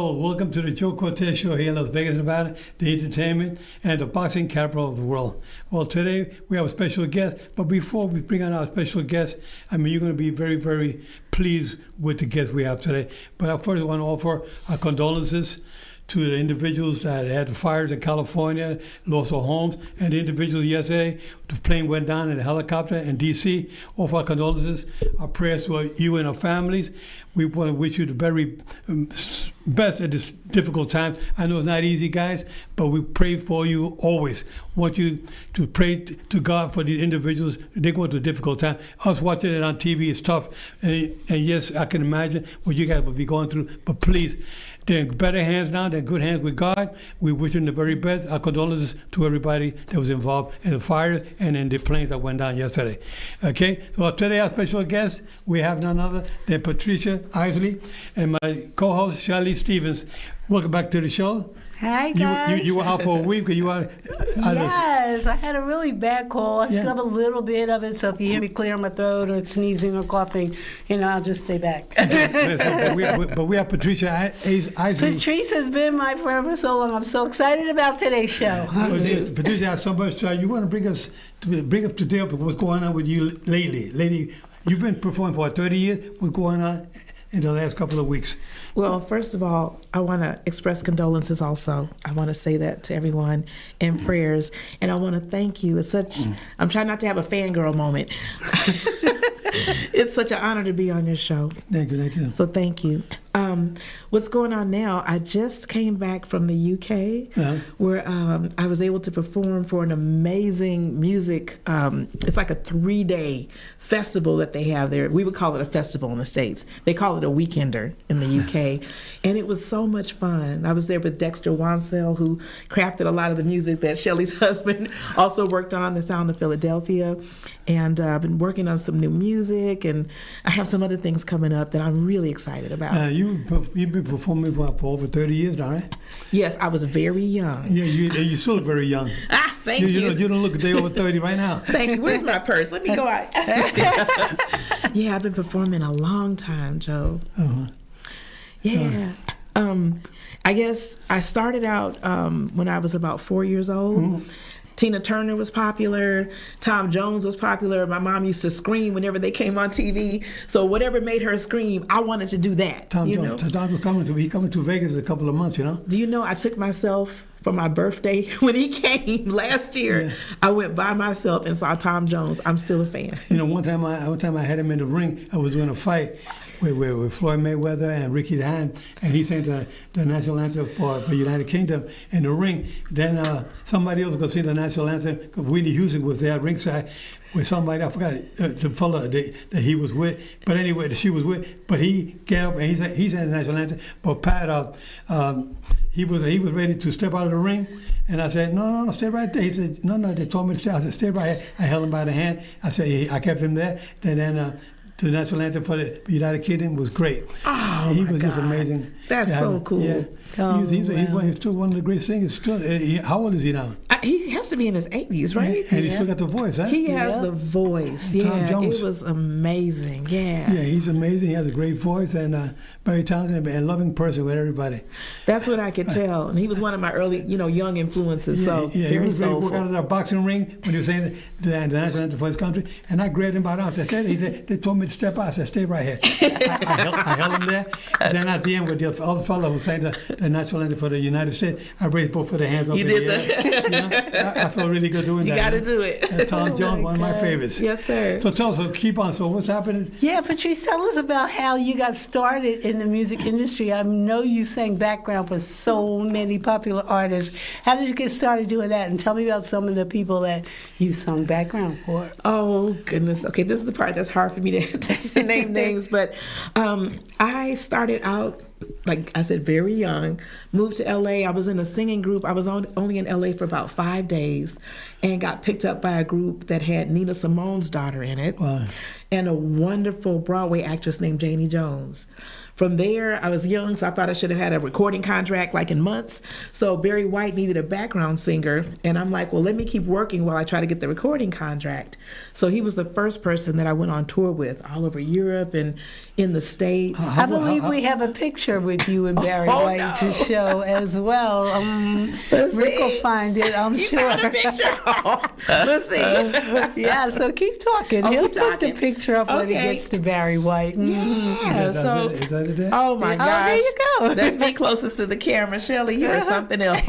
Hello, welcome to the Joe Cortez Show here in Las Vegas, Nevada, the entertainment and the boxing capital of the world. Well, today we have a special guest, but before we bring on our special guest, you're going to be very, very pleased with the guest we have today. But I first want to offer our condolences to the individuals that had the fires in California, lost their homes, and the individuals yesterday, the plane went down in a helicopter in D.C. Offer our condolences, our prayers to you and our families. We want to wish you the very best at this difficult time. I know it's not easy, guys, but we pray for you always. Want you to pray to God for these individuals. They go through a difficult time. Us watching it on TV is tough. And yes, I can imagine what you guys will be going through. But please, they're in better hands now. They're in good hands with God. We wish them the very best. Our condolences to everybody that was involved in the fires and in the planes that went down yesterday. Okay, so today our special guest, we have none other than Patrice Isley and my co-host, Shelly Stevens. Welcome back to the show. Hi, guys. You were out for a week. You were, yes, I had a really bad cold. I still have a little bit of it, so if you hear me clear my throat or sneezing or coughing, I'll just stay back. but we have Patrice Isley. Patrice has been my friend for so long. I'm so excited about today's show. Patrice has so much. You want to bring up to date with what's going on with you lately. Lady, you've been performing for 30 years. What's going on in the last couple of weeks? Well, first of all, I want to express condolences also. I want to say that to everyone in prayers. And I want to thank you. It's such, I'm trying not to have a fangirl moment. It's such an honor to be on your show. Thank you. So thank you. What's going on now, I just came back from the UK where I was able to perform for an amazing music, it's like a 3-day festival that they have there. We would call it a festival in the States. They call it a weekender in the UK. And it was so much fun. I was there with Dexter Wansell, who crafted a lot of the music that Shelly's husband also worked on, The Sound of Philadelphia. And I've been working on some new music, and I have some other things coming up that I'm really excited about. You've been performing for over 30 years now, right? Yes, I was very young. Yeah, you still look very young. Thank you. You don't look a day over 30 right now. Thank you. Where's my purse? Let me go out. Yeah, I've been performing a long time, Joe. Uh-huh. Yeah. I guess I started out when I was about 4 years old. Mm-hmm. Tina Turner was popular. Tom Jones was popular. My mom used to scream whenever they came on TV. So whatever made her scream, I wanted to do that. Tom Jones was coming to Vegas in a couple of months, Do you know I took myself for my birthday when he came last year? Yeah. I went by myself and saw Tom Jones. I'm still a fan. One time I had him in the ring. I was doing a fight with Floyd Mayweather and Ricky Hahn, and he sang the national anthem for United Kingdom in the ring. Then somebody else was going to sing the national anthem. Whitney Houston was there ringside with somebody, I forgot the fella that he was with, but anyway, that she was with. But he came up and he sang the national anthem. But Pat, he was ready to step out of the ring, and I said, no, stay right there. He said, no, they told me to stay. I said, stay right here. I held him by the hand. I said, I kept him there. Then the national anthem for the United Kingdom was great. Oh, he was just amazing. That's so cool. Yeah. He's still one of the great singers. How old is he now? He has to be in his 80s, right? And he still got the voice, huh? He has the voice. Tom Jones. It was amazing. Yeah. Yeah, he's amazing. He has a great voice and very talented and loving person with everybody. That's what I could tell. And he was one of my early, young influences. Yeah, so he was ready to work out of that boxing ring when he was saying the national anthem for his country. And I grabbed him by the arm. He said, they told me to step out. I said, stay right here. I held him there. Then at the end with the other fellow who sang the national anthem for the United States, I raised both of the hands up in the air. I felt really good doing that. You got to do it. Tom Jones, one of my favorites. Yes, sir. So tell us, keep on. So what's happening? Yeah, Patrice, tell us about how you got started in the music industry. I know you sang background for so many popular artists. How did you get started doing that? And tell me about some of the people that you sung background for. Oh, goodness. Okay, this is the part that's hard for me to name names. But I started out, like I said, very young, moved to LA. I was in a singing group. I was only in LA for about 5 days and got picked up by a group that had Nina Simone's daughter in it. Wow. And a wonderful Broadway actress named Janie Jones. from there, I was young, so I thought I should have had a recording contract like in months. So Barry White needed a background singer, and I'm like, well, let me keep working while I try to get the recording contract. So he was the first person that I went on tour with all over Europe and in the States. I believe we have a picture with you and Barry White to show as well. Rick will find it, I'm sure. Found a picture. Let's see. Yeah, so keep talking. Oh, He'll keep put talking. the picture up when he Okay. gets to Barry White. Yeah, so Is that it there? oh my gosh, there you go. That's me closest to the camera, Shelly. You are something else.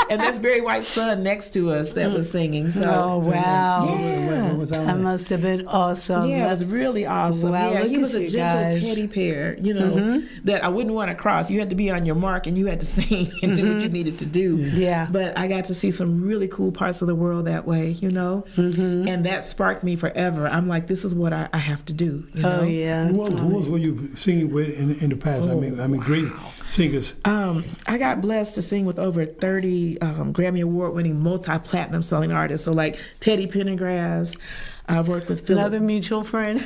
And that's Barry White's son next to us that was singing. So Oh, wow. Yeah. What was that That one? must have been awesome. Yeah, it was really awesome. Wow, Yeah, look he was at a you gentle guys. teddy bear, you know, that I wouldn't want to cross. You had to be on your mark and you had to sing and do what you needed to do. Yeah. But I got to see some really cool parts of the world that way, you know, and that sparked me forever. I'm like, this is what I have to do. You know? Oh, yeah. Who else were you singing with in the past? I mean, great singers. I got blessed to sing with over 30 Grammy Award-winning multi-platinum selling artists. So like Teddy Pendergrass. I've worked with Another mutual friend.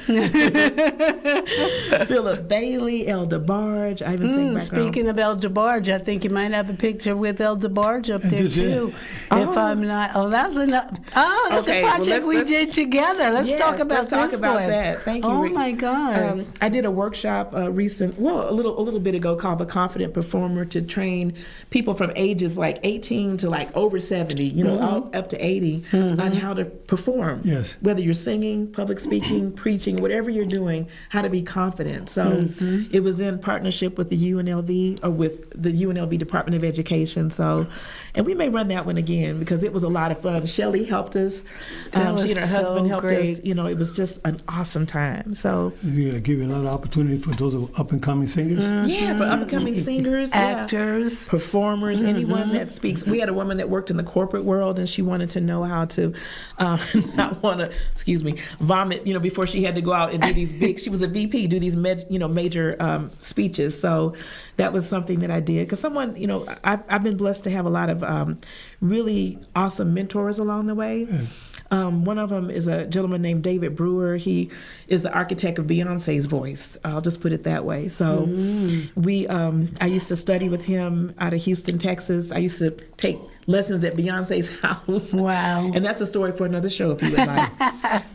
Philip Bailey, El DeBarge. I even sing background. Speaking of El DeBarge, I think you might have a picture with El DeBarge up there this is too. it. If I'm not, that's enough. Oh, that's Okay, a well, project let's- we did together. Let's Yes, talk about let's talk this about one. that. Thank you, Oh Rick. my God. I did a workshop a little bit ago called The Confident Performer to train people from ages like 18 to like over 70, you know, all up to 80 on how to perform. Yes. Whether you're singing, public speaking, preaching, whatever you're doing, how to be confident. So it was in partnership with the UNLV or with the UNLV Department of Education. So, and we may run that one again because it was a lot of fun. Shelly helped us. That was She and her so husband helped us. great. You know, it was just an awesome time. So You're going to give you a lot of opportunity for those up and coming singers. yeah, for upcoming singers, yeah. Actors. Performers, anyone that speaks. We had a woman that worked in the corporate world, and she wanted to know how to not want to, vomit, you know, before she had to go out and do these big. She was a VP, do these major speeches. So that was something that I did because someone, you know, I've been blessed to have a lot of really awesome mentors along the way. One of them is a gentleman named David Brewer. He is the architect of Beyonce's voice. I'll just put it that way. So I used to study with him out of Houston, Texas. I used to take lessons at Beyonce's house. Wow. And that's a story for another show if you would like.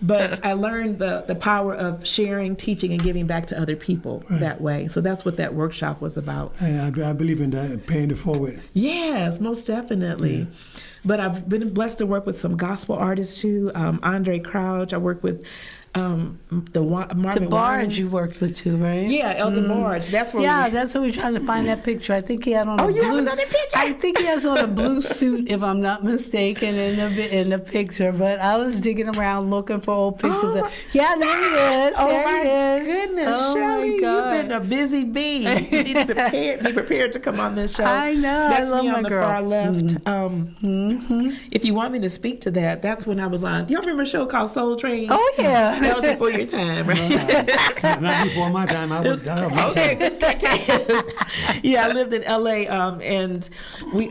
But I learned the power of sharing, teaching, and giving back to other people that way. So that's what that workshop was about. And I believe in that, paying it forward. Yes, most definitely. But I've been blessed to work with some gospel artists too. Andre Crouch. I work with Marvin DeBarge Winans. you worked with too, right? Yeah, El DeBarge. That's where Yeah, we that's what we're trying to find that picture. I think he had on a you have blue. another picture? I think he has on a blue suit, if I'm not mistaken, in the picture. But I was digging around looking for old pictures. Yeah, there he is. Oh there my he is. goodness, Oh my Shelly, you've God. been a busy bee. You need to be prepared to come on this show. I know. That's I love me my on the girl. far left. If you want me to speak to that, that's when I was on. Do y'all remember a show called Soul Train? Oh yeah. That was before your time, right? Not before my time. I was Okay, Miss Cortez. Yeah, I lived in LA, and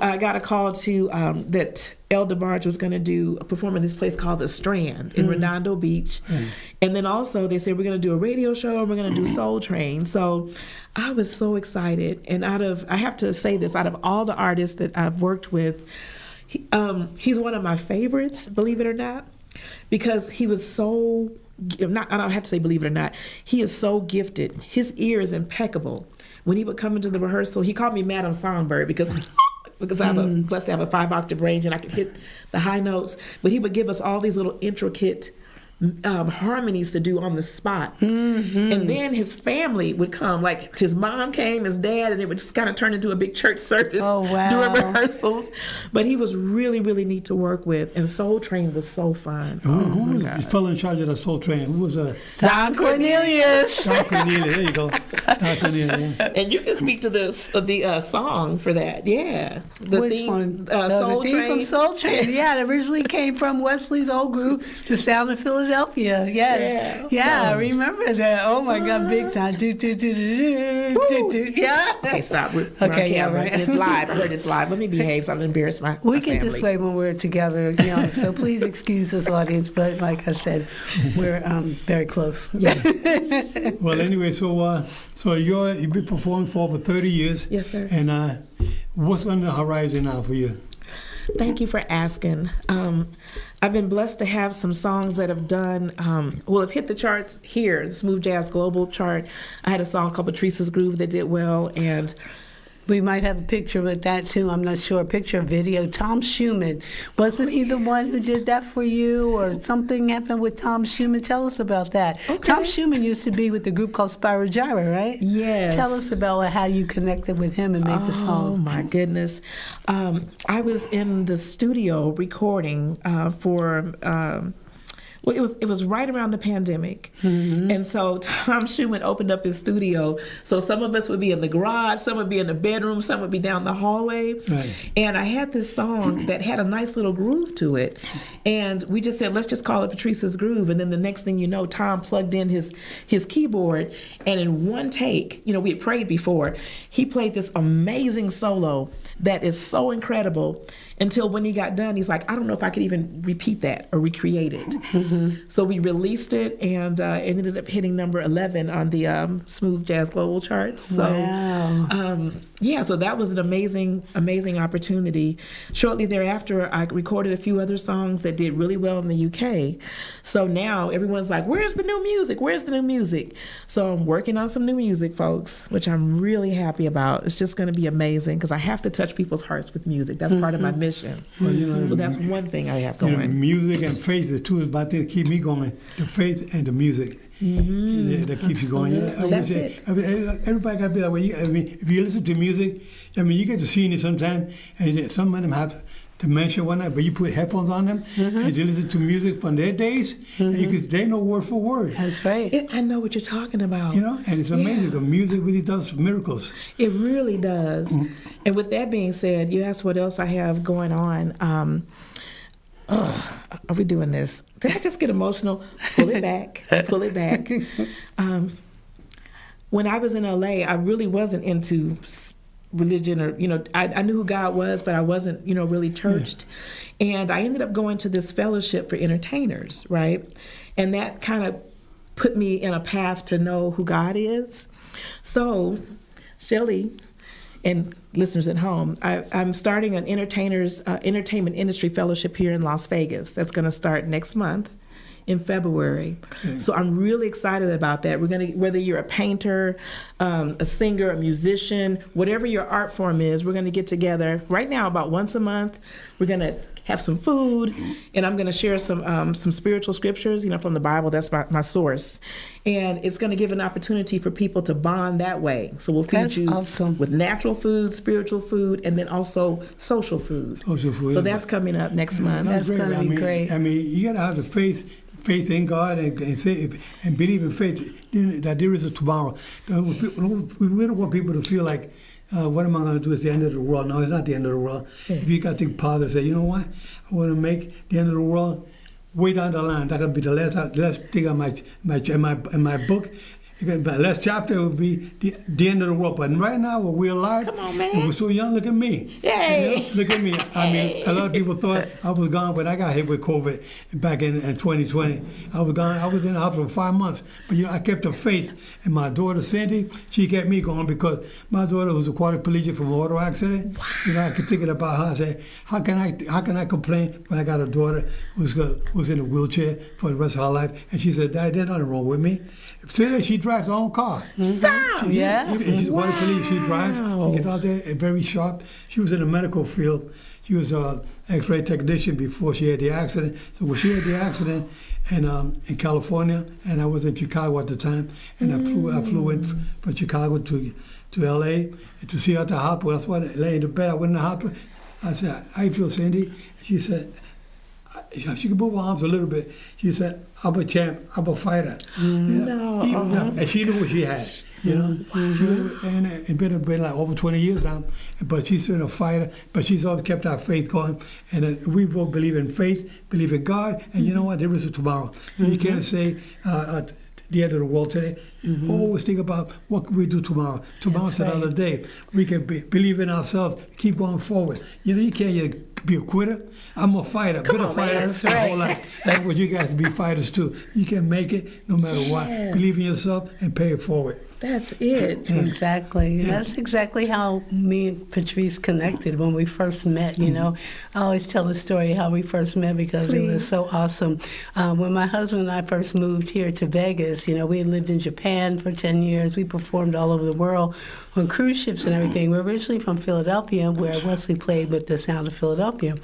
I got a call to that El DeBarge was going to perform in this place called The Strand in Redondo Beach, and then also they said we're going to do a radio show and we're going to do Soul Train. So I was so excited, and I have to say this, out of all the artists that I've worked with, he's one of my favorites, believe it or not, because he was so. I don't have to say believe it or not. He is so gifted. His ear is impeccable. When he would come into the rehearsal, he called me Madam Songbird because I'm blessed to have a 5-octave range and I could hit the high notes. But he would give us all these little intricate harmonies to do on the spot. And then his family would come, like his mom came, his dad, and it would just kind of turn into a big church service during rehearsals. But he was really, really neat to work with, and Soul Train was so fun. Who was the fellow in charge of the Soul Train? Who was Don Cornelius. Don Cornelius? There you go. Don Cornelius. And you can speak to the song for that, yeah. The Which theme, one? Soul the theme Train. from Soul Train. Yeah, it originally came from Wesley's old group, The Sound of Philadelphia. Philadelphia. Yes. Yeah, I remember that. Oh my God, big time. Yeah. Okay, stop. We're on Okay, yeah, camera. right. And it's live. I heard it's live. Let me behave so I don't embarrass my We my get family. this way when we're together, so please excuse us, audience. But like I said, we're very close. Well, anyway, so you've been performing for over 30 years. Yes, sir. And what's on the horizon now for you? Thank you for asking. I've been blessed to have some songs that have done, have hit the charts here, the Smooth Jazz Global chart. I had a song called Patrice's Groove that did well, and We might have a picture with that too. I'm not sure. Picture, video. Tom Schumann, wasn't he the one who did that for you, or something happened with Tom Schumann? Tell us about that. Okay. Tom Schumann used to be with the group called Spyro Gyra, right? Yes. Tell us about how you connected with him and made the song. Oh my goodness! I was in the studio recording for. Well, it was right around the pandemic, and so Tom Schumann opened up his studio. So some of us would be in the garage, some would be in the bedroom, some would be down the hallway. Right. And I had this song that had a nice little groove to it, and we just said, let's just call it Patrice's Groove. And then the next thing you know, Tom plugged in his keyboard, and in one take, we had prayed before, he played this amazing solo that is so incredible. Until when he got done, he's like, I don't know if I could even repeat that or recreate it. So we released it, and it ended up hitting number 11 on the Smooth Jazz Global charts. So, Wow. so that was an amazing opportunity. Shortly thereafter, I recorded a few other songs that did really well in the UK. So now everyone's like, where's the new music? Where's the new music? So I'm working on some new music, folks, which I'm really happy about. It's just going to be amazing because I have to touch people's hearts with music. That's part of my mission. Well, So that's one thing I have going. Music and faith, the two is about to keep me going. The faith and the music that keeps you going. That's it. Everybody got to be that way. If you listen to music, you get to see it sometimes, and some of them have dementia or whatnot, but you put headphones on them and you listen to music from their days, and they know word for word. That's right. I know what you're talking about. And it's amazing. The music really does miracles. It really does. And with that being said, you asked what else I have going on. Are we doing this? Did I just get emotional? Pull it back. Pull it back. When I was in LA, I really wasn't into religion, or I knew who God was, but I wasn't really churched. And I ended up going to this fellowship for entertainers, right? And that kind of put me in a path to know who God is. So Shelly and listeners at home, I'm starting an entertainment industry fellowship here in Las Vegas. That's going to start next month in February. Okay. So I'm really excited about that. We're going to, whether you're a painter, a singer, a musician, whatever your art form is, we're going to get together right now about once a month. We're going to have some food, and I'm going to share some spiritual scriptures, from the Bible. That's my source. And it's going to give an opportunity for people to bond that way. So we'll feed you with natural food, spiritual food, and then also social food. So that's coming up next month. That's going to be great. You got to have the faith in God and believe in faith that there is a tomorrow. We don't want people to feel like, what am I going to do? It's the end of the world. No, it's not the end of the world. Yeah. If you got to think positive, say, you know what? I want to make the end of the world way down the line. That could be the last thing on my book. The last chapter will be the end of the world. But right now, when we're alive, come on, man. And we're so young, look at me. Yay. Look at me. I mean, a lot of people thought I was gone, but I got hit with COVID back in 2020. I was gone. I was in the hospital for 5 months. But, I kept the faith. And my daughter, Cindy, she kept me going because my daughter was a quadriplegic from an auto accident. Wow. I kept thinking about her. I said, how can I complain when I got a daughter who's in a wheelchair for the rest of her life? And she said, Dad, there's nothing wrong with me. So she drives her own car. Stop! She's one of the police. She drives. She gets out there very sharp. She was in the medical field. She was an X-ray technician before she had the accident. So when she had the accident in California, and I was in Chicago at the time, and I flew in from Chicago to L.A. to see her at the hospital. That's why I lay in the bed. I went in the hospital. I said, how you feel, Cindy? She said, she could move her arms a little bit. She said, I'm a champ. I'm a fighter. No. And she knew what she had. you know. And it's been like over 20 years now, but she's been a fighter, but she's always kept our faith going. And we both believe in faith, believe in God, and you know what? There is a tomorrow. So you can't say the end of the world today. Always think about what can we do tomorrow. Tomorrow's another day. We can believe in ourselves, keep going forward. You know, you can't be a quitter. I'm a fighter, been a fighter my whole life. That's what you guys be fighters too. You can make it no matter what. Believe in yourself and pay it forward. That's it. Exactly. That's exactly how me and Patrice connected when we first met, you know. I always tell the story how we first met because it was so awesome. When my husband and I first moved here to Vegas, you know, we had lived in Japan for 10 years. We performed all over the world on cruise ships and everything. We're originally from Philadelphia, where Wesley played with the Sound of Philadelphia.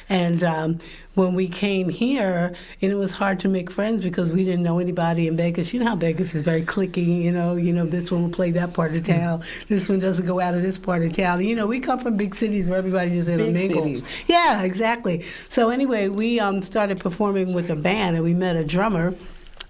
And when we came here, and it was hard to make friends because we didn't know anybody in Vegas. You know how Vegas is very cliquey, you know, this one will play that part of town. This one doesn't go out of this part of town. You know, we come from big cities where everybody just intermingles. Yeah, exactly. So anyway, we started performing with a band, and we met a drummer.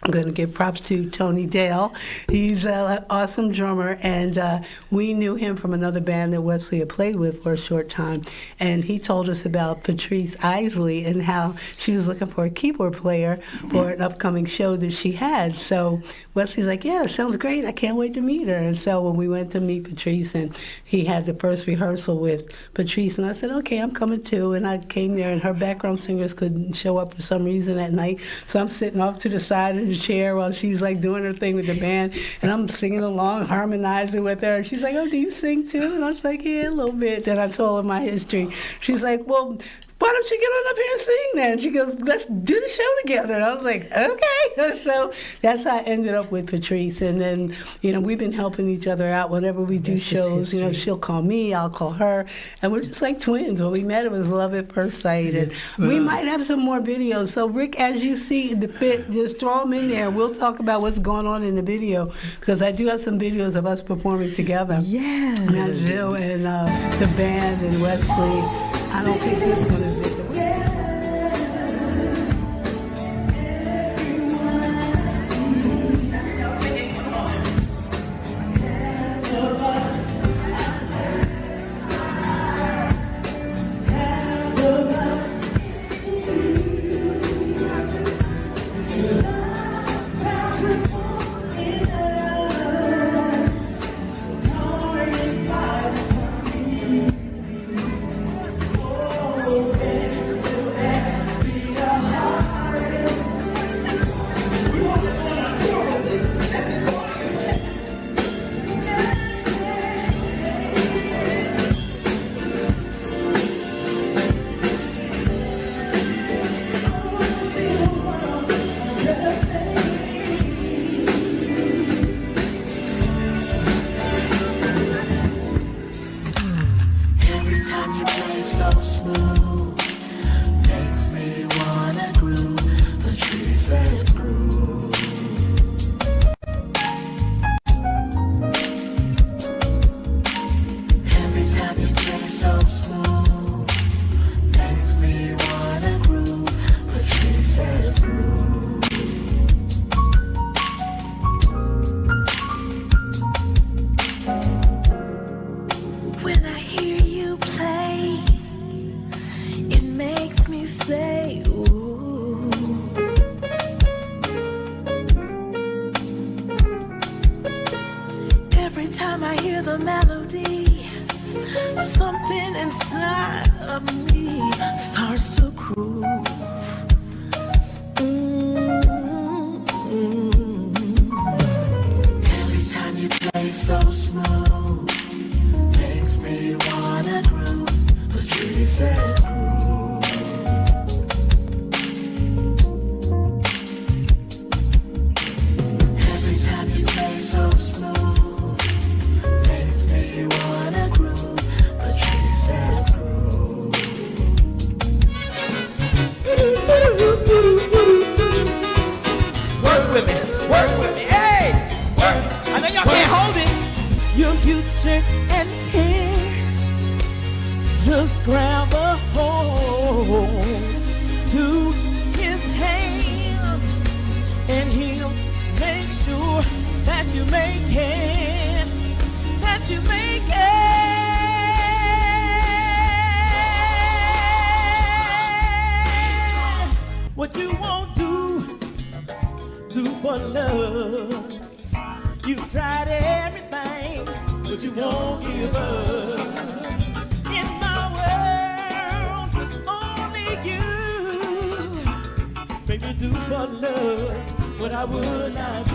I'm going to give props to Tony Dale. He's an awesome drummer, and we knew him from another band that Wesley had played with for a short time. And he told us about Patrice Isley and how she was looking for a keyboard player for an upcoming show that she had. So Wesley's like, yeah, that sounds great. I can't wait to meet her. And so when we went to meet Patrice, and he had the first rehearsal with Patrice, and I said, okay, I'm coming too. And I came there, and her background singers couldn't show up for some reason that night. So I'm sitting off to the side of the chair while she's like doing her thing with the band, and I'm singing along, harmonizing with her. And she's like, oh, do you sing too? And I was like, yeah, a little bit. Then I told her my history. She's like, well, why don't you get on up here and sing then? She goes, let's do the show together. And I was like, okay. So that's how I ended up with Patrice. And then, you know, we've been helping each other out whenever we do shows. You know, she'll call me, I'll call her. And we're just like twins. When we met, it was love at first sight. And we might have some more videos. So, Rick, as you see the fit, just throw them in there. We'll talk about what's going on in the video, because I do have some videos of us performing together. Yes. And Jill and the band and Wesley. I don't think this one is it. Just grab a hold to his hand, and he'll make sure that you make it. what you make it. What you won't do for love. You've tried everything, but you won't give up. In my world, only you, baby, do for love what I would not do.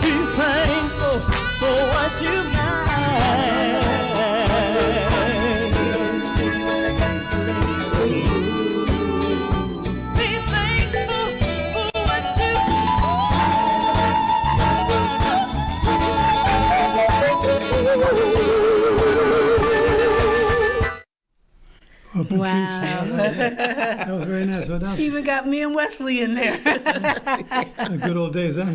Be thankful for what you got. Be thankful for what you Well, Patrice, that was very nice. So that's She even got me and Wesley in there. good old days, huh?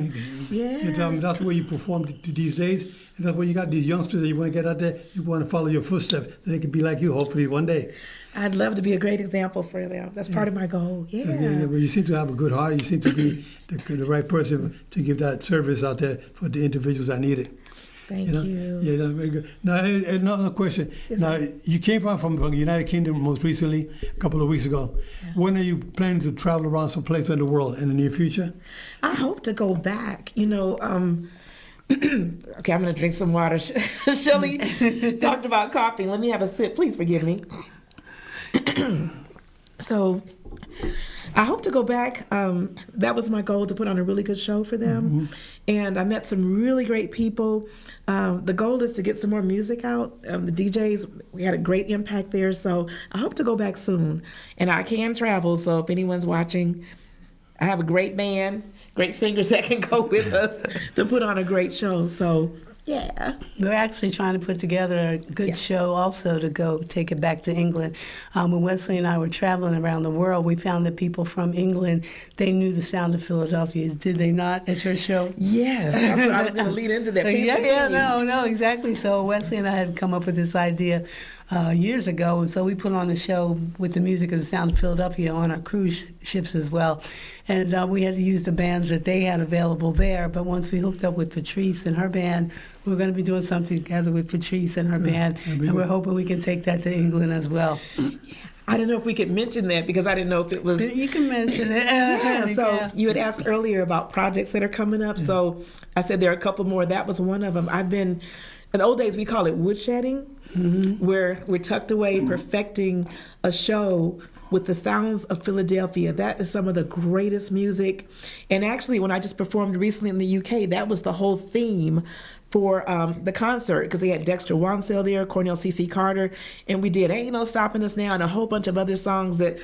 Yeah. And, that's where you perform these days. And that's where you got these youngsters that you want to get out there. You want to follow your footsteps. They can be like you, hopefully, one day. I'd love to be a great example for them. That's part of my goal. Yeah. Well, you seem to have a good heart. You seem to be the right person to give that service out there for the individuals that need it. Thank you. Yeah, that's very good. Now, another question. Yes, Now, you came from the United Kingdom most recently, a couple of weeks ago. Yeah. When are you planning to travel around some place in the world in the near future? I hope to go back. Okay, I'm going to drink some water. Shelly talked about coughing. Let me have a sip. Please forgive me. So I hope to go back. That was my goal, to put on a really good show for them. Mm-hmm. And I met some really great people. The goal is to get some more music out. The DJs, we had a great impact there. So I hope to go back soon. And I can travel. So if anyone's watching, I have a great band, great singers that can go with us to put on a great show. So yeah. We're actually trying to put together a good show also to go take it back to England. When Wesley and I were traveling around the world, we found that people from England, they knew the sound of Philadelphia. Did they not at your show? Yes, that's what I was going to lead into that. No, exactly. So Wesley and I had come up with this idea years ago, and so we put on a show with the music of the sound of Philadelphia on our cruise ships as well. And we had to use the bands that they had available there, but once we hooked up with Patrice and her band, we're going to be doing something together with Patrice and her band, and we're hoping we can take that to England as well. I don't know if we could mention that because I didn't know if it was... You can mention it. You had asked earlier about projects that are coming up, so I said there are a couple more. That was one of them. In the old days, we call it woodshedding, where we're tucked away perfecting a show with the sounds of Philadelphia. That is some of the greatest music. And actually, when I just performed recently in the UK, that was the whole theme for the concert, because they had Dexter Wansell there, Cornell C.C. Carter, and we did Ain't No Stopping Us Now and a whole bunch of other songs that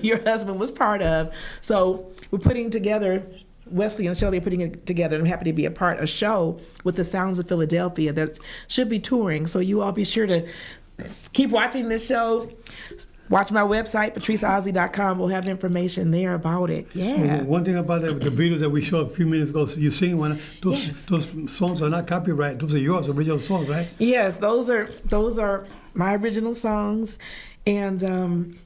your husband was part of. So we're putting together, Wesley and Shelly are putting it together, and I'm happy to be a show with the sounds of Philadelphia that should be touring. So you all be sure to keep watching this show. Watch my website, patriceisley.com. We'll have information there about it. Yeah. One thing about the videos that we showed a few minutes ago, so you sing one. Those songs are not copyright. Those are yours, original songs, right? Yes, those are my original songs. And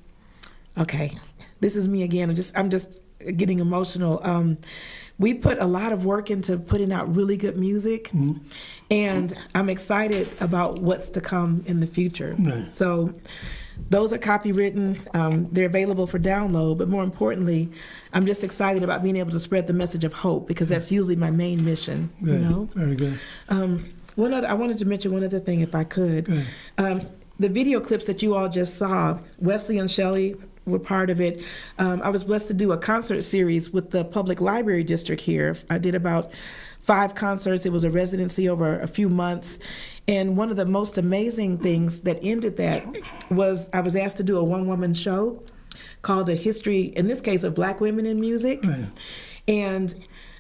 okay, this is me again. I'm just getting emotional. We put a lot of work into putting out really good music, and I'm excited about what's to come in the future. Right. So those are copywritten. They're available for download, but more importantly, I'm just excited about being able to spread the message of hope, because that's usually my main mission. Good. Very good. I wanted to mention one other thing, if I could. The video clips that you all just saw, Wesley and Shelly were part of it. I was blessed to do a concert series with the Public Library District here. I did about 5 concerts. It was a residency over a few months. And one of the most amazing things that ended that was I was asked to do a one-woman show called A History, in this case, of Black Women in Music. Right. And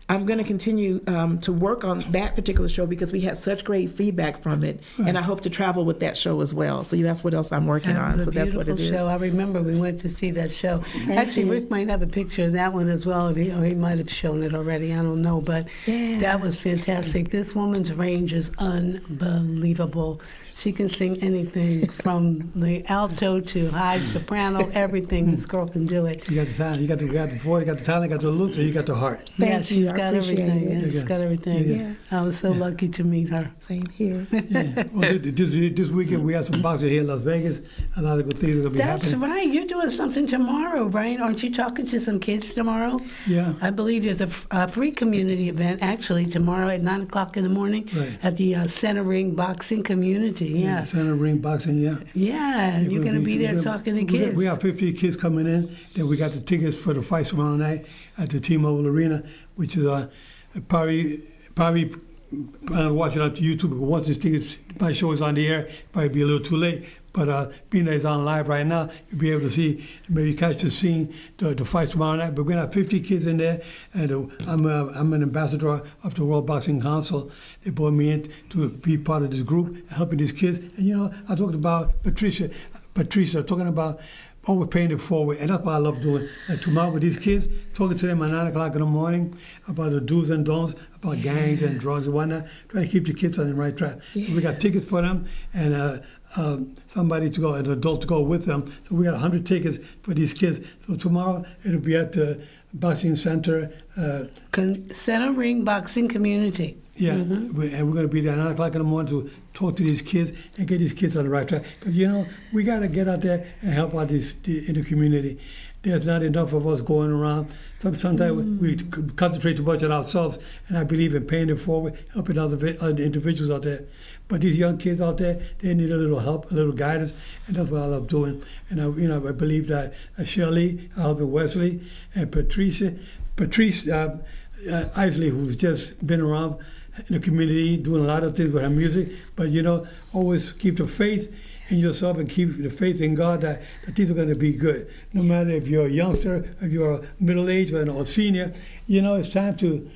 I'm going to continue to work on that particular show because we had such great feedback from it, and I hope to travel with that show as well. So that's what else I'm working on. So that's what it is. Show. I remember we went to see that show. Actually, Rick might have a picture of that one as well. Or he might have shown it already. I don't know, but that was fantastic. This woman's range is unbelievable. She can sing anything from the alto to high soprano, everything. This girl can do it. You got the talent, you got the voice, you got the talent, you got the looks, and you got the heart. Yeah, Thank you. she's I got appreciate everything. it. Yeah, she's got everything. Yes. I was so lucky to meet her. Same here. Yeah. Well, this weekend we have some boxing here in Las Vegas. A lot of good things are going to be That's happening. right. You're doing something tomorrow, right? Aren't you talking to some kids tomorrow? Yeah. I believe there's a free community event actually tomorrow at 9 o'clock in the morning Right. at the Center Ring Boxing Community. Yeah. Center ring boxing, yeah. Yeah, you're going to be there talking to kids. We have 50 kids coming in. Then we got the tickets for the fight tomorrow night at the T-Mobile Arena, which is probably watching on YouTube. Once this tickets, my show is on the air, probably be a little too late. But being that it's on live right now, you'll be able to see, maybe catch the scene, the fight tomorrow night. But we're going to have 50 kids in there, and I'm an ambassador of the World Boxing Council. They brought me in to be part of this group, helping these kids. And you know, I talked about Patrice, talking about always paying it forward, and that's what I love doing. Like tomorrow with these kids, talking to them at 9 o'clock in the morning about the do's and don'ts, about gangs and drugs and whatnot, trying to keep the kids on the right track. Yeah. We got tickets for them, and somebody to go, an adult to go with them. So we got 100 tickets for these kids. So tomorrow it'll be at the Boxing Center. Center Ring Boxing Community. Yeah, and we're going to be there at 9 o'clock in the morning to talk to these kids and get these kids on the right track. Because, you know, we got to get out there and help out in the community. There's not enough of us going around. Sometimes we concentrate too much on ourselves, and I believe in paying it forward, helping other individuals out there. But these young kids out there, they need a little help, a little guidance, and that's what I love doing. And I believe that Shelly, I help Wesley, and Patrice Isley, who's just been around in the community doing a lot of things with her music, but always keep the faith in yourself and keep the faith in God that these are going to be good. No matter if you're a youngster, if you're a middle-aged or a senior, it's time to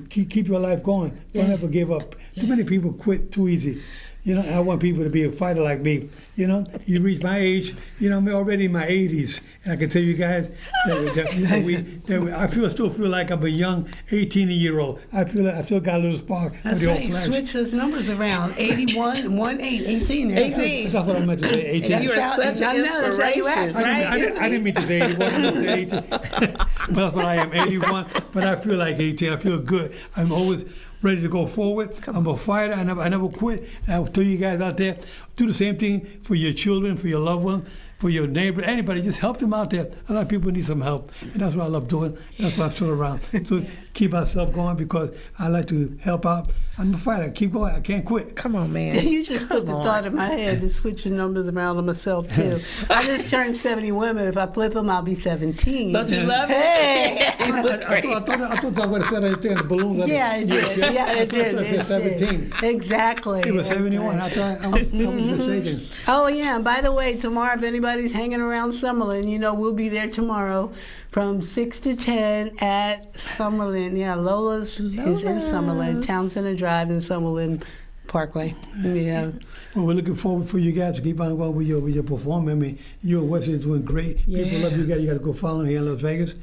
keep your life going. Don't ever give up. Too many people quit too easy. I want people to be a fighter like me. You reach my age, I'm already in my 80s. And I can tell you guys that I still feel like I'm a young 18-year-old. I feel like I still got a little spark. That's of the right. old flash. Switch those numbers around. 81, 18. 18. That's what I meant to say, 18. And you are such an inspiration, right? I didn't mean to say 81. I meant to say 18. But that's what I am, 81. But I feel like 18. I feel good. I'm always ready to go forward. I'm a fighter. I never quit. And I'll tell you guys out there, do the same thing for your children, for your loved ones, for your neighbor, anybody. Just help them out there. A lot of people need some help, and that's what I love doing. That's why I'm still around, to keep myself going, because I like to help out. I'm a fighter. Keep going. I can't quit. Come on, man. You just put the thought in my head to switch the numbers around on myself, too. I just turned 71, but if I flip them, I'll be 17. Don't you love it? Hey! I thought I would have said anything on the balloons. Yeah, it did. Yeah, it did. I said 17. Exactly. It was 71. I thought I was mistaken. Oh, yeah. And by the way, tomorrow, if anybody's hanging around Summerlin, we'll be there tomorrow from 6 to 10 at Summerlin. Yeah, Lola's is in Summerlin, Town Center Drive in Summerlin Parkway. Yeah. Well, we're looking forward for you guys to keep on going with your performance. I mean, you and Wesley are doing great. Yes. People love you guys. You got to go follow them here in Las Vegas.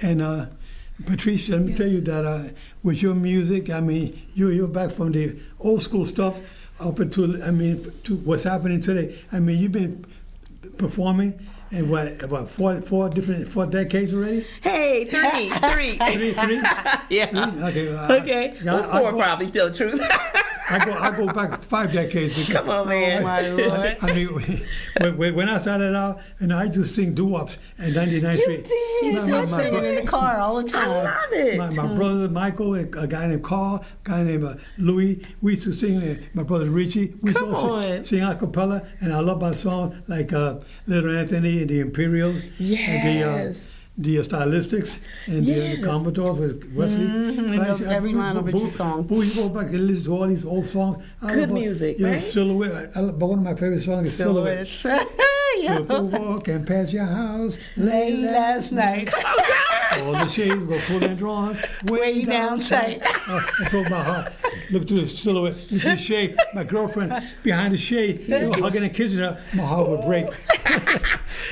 And Patrice, let me tell you that with your music, I mean, you're back from the old school stuff up into, to what's happening today. I mean, you've been performing in about four decades already? Hey, three. Three? Yeah. Okay. Four probably, tell the truth. I go back 5 decades. Come on, man. Oh, my Lord. I mean, when I started out, I used to sing doo-wops at 99th Street. You still singing in the car all the time. I love it. My brother Michael, and a guy named Carl, a guy named Louis, we used to sing. My brother Richie, we used to sing a cappella, and I love my songs like Little Anthony and the Imperials, Yes. and the Stylistics, and the Commodores with Wesley. Every line of each song. You go back and listen to all these old songs. Good music, right? Silhouette. But one of my favorite songs is Silhouette. Took a walk and past your house Late last night. All the shades were pulled and drawn way down tight. I broke my heart. Look through the silhouette, into the shade. My girlfriend behind the shade, hugging and kissing her. My heart would break.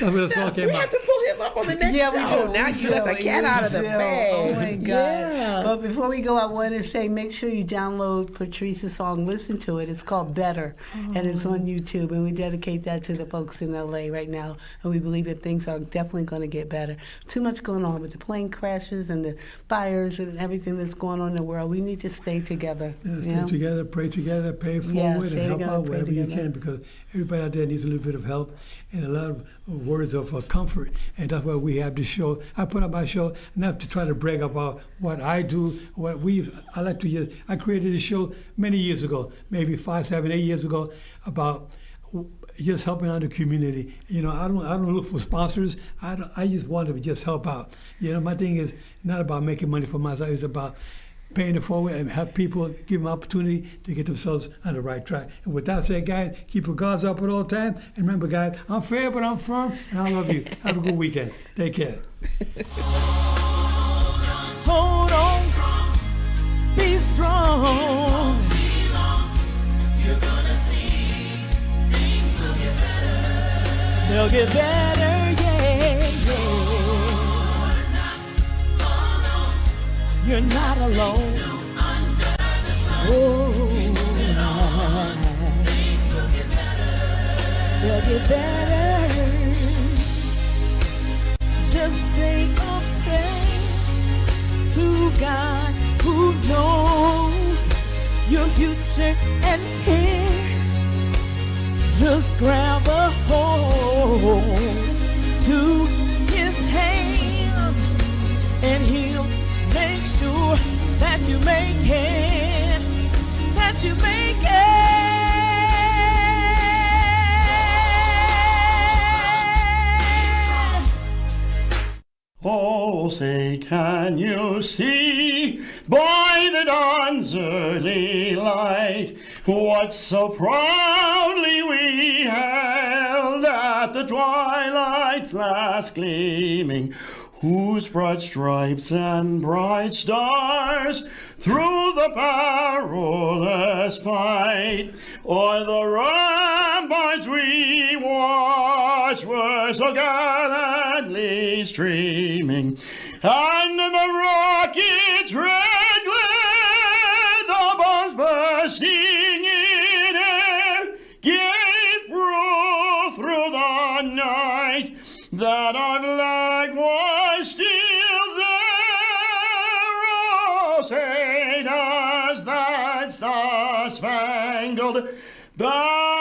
That's where the song came out. We have to pull him up on the next Yeah, show. we do. Now We you do. let the cat out of the We do. bag. Oh my God! Yeah. But before we go, I want to say, make sure you download Patrice's song. Listen to it. It's called "Better," and it's on YouTube. And we dedicate that to the folks in LA right now. And we believe that things are definitely going to get better. Too much going on with the plane crashes and the fires and everything that's going on in the world. We need to stay together. Stay together, pray together, pay forward, and help out wherever you can, because everybody out there needs a little bit of help and a lot of words of comfort. And that's why we have this show. I put up my show not to try to brag about what I do, I like to just, I created this show many years ago, maybe 5, 7, 8 years ago, about just helping out the community. You know, I don't look for sponsors. I just want to just help out. You know, my thing is not about making money for myself. It's about paying it forward and have people give them opportunity to get themselves on the right track. And with that said, guys, keep your guards up at all times. And remember, guys, I'm fair, but I'm firm, and I love you. Have a good weekend. Take care. Hold on, be strong. You're gonna see things will get better. They'll get better, yeah, yeah. You're not alone. Oh, things will get better. They'll get better. Just say a prayer to God who knows your future and here. Just grab a hold to his hand and he'll make sure that you make it, that you make it. Oh, say, can you see by the dawn's early light what so proudly we held at the twilight's last gleaming, whose broad stripes and bright stars through the perilous fight o'er the ramparts we watched were so gallantly streaming, and the rockets' red glare, the bombs bursting in air, gave proof through the night that our flag was still there. Oh, say does that star-spangled banner